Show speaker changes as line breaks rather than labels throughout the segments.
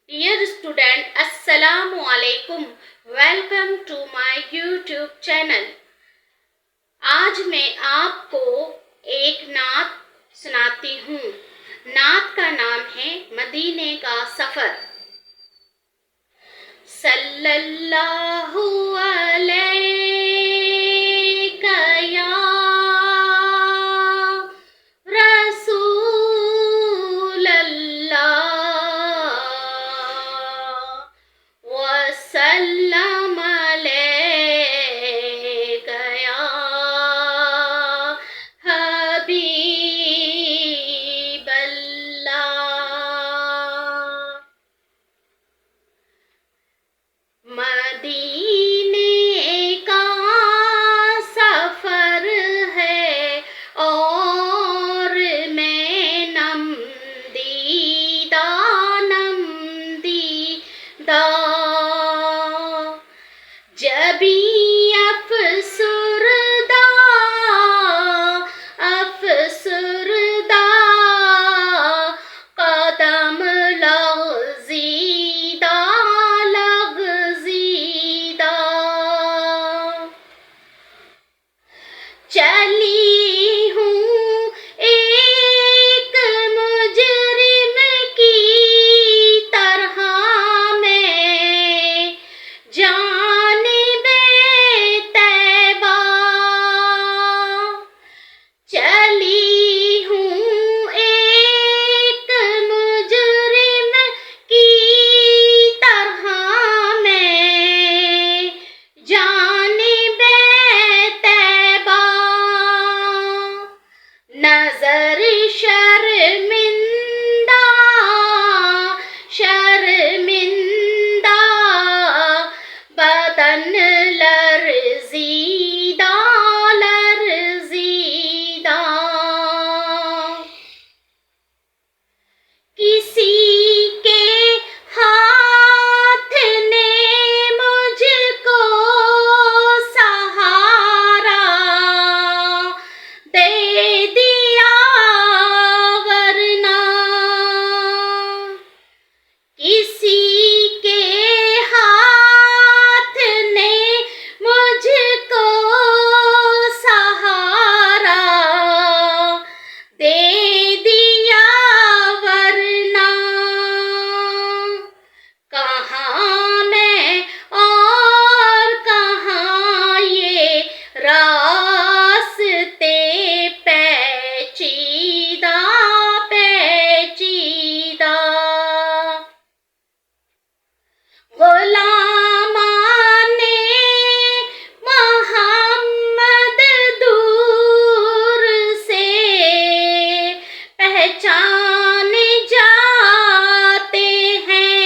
Dear student, Assalamu alaikum. Welcome to my YouTube channel. आज मैं आपको एक नात सुनाती हूँ। नात का नाम है मदीने का सफर। सल्लल्लाहु अलैका या रसूल अल्लाह वसल्लम अलैका या हबीब अल्लाह। मदीने का सफर है और मैं नमदीदा जबी अफसुरदा कदम लग़ज़ीदा चली हूँ एक मुजरिम की तरह मैं जानिबे तैबा। चली हूँ एक मुजरिम की तरह मैं जानिबे तैबा। नजर शर्मिंदा बदन लर्ज़ीदा किसी के हाथ ने मुझको सहारा दे दिया वरना किसी के हाथ ने मुझको सहारा दे दिया वरना। कहाँ मैं और कहाँ ये रास्ते पेचीदा गुलामाने मोहम्मद दूर से पहचान जाते हैं।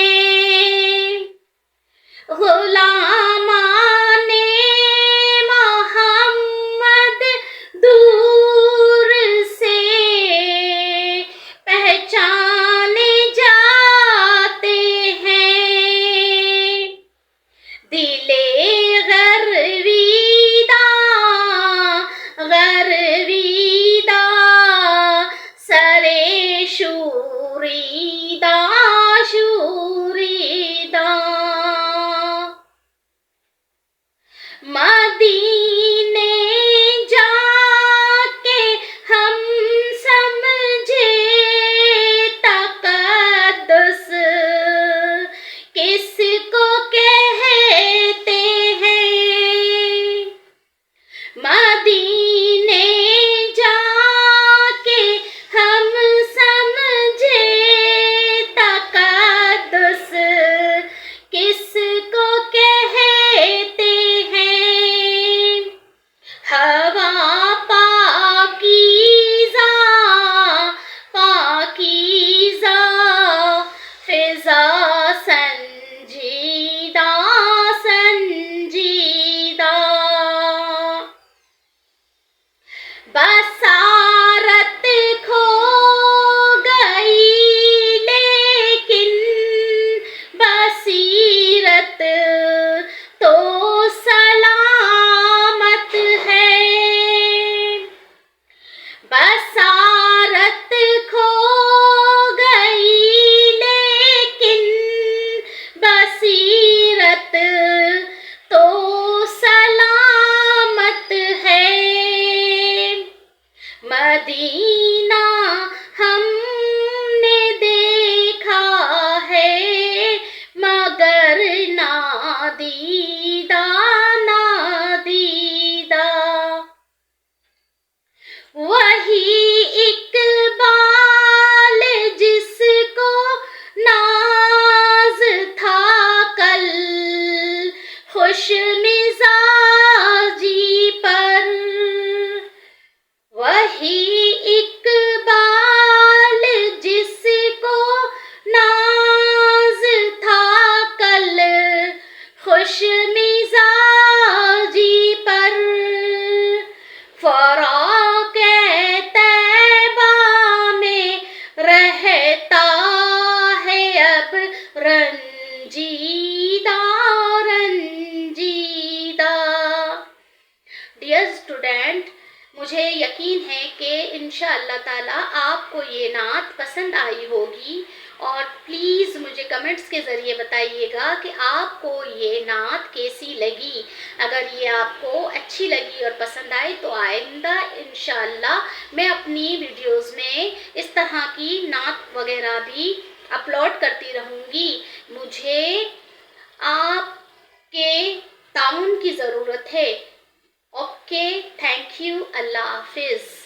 गुलामाने मोहम्मद दूर से पहचान जाते हैं। दिले गर्विदा सरे शूरीदा मदीने जाके हम समझे तक़द्दुस किसको कहते हैं। मदीने जाके हम समझे तक़द्दुस नादीदा नादीदा, वही इकबाल जिसको नाज था कल खुश मिजाजी पर, वही इकबाल जिसको नाज था कल खुश मिजाजी पर, फराक़े तैबा में रहता है अब रंजीदा रंजीदा। डियर स्टूडेंट, मुझे यकीन है कि इंशाअल्लाह ताला आपको ये नात पसंद आई होगी और प्लीज़ मुझे कमेंट्स के ज़रिए बताइएगा कि आपको ये नात कैसी लगी। अगर ये आपको अच्छी लगी और पसंद आई तो आइंदा इंशाअल्लाह मैं अपनी वीडियोस में इस तरह की नात वगैरह भी अपलोड करती रहूँगी। मुझे आपके ताउन की ज़रूरत है। ओके, थैंक यू, अल्लाह हाफिज़।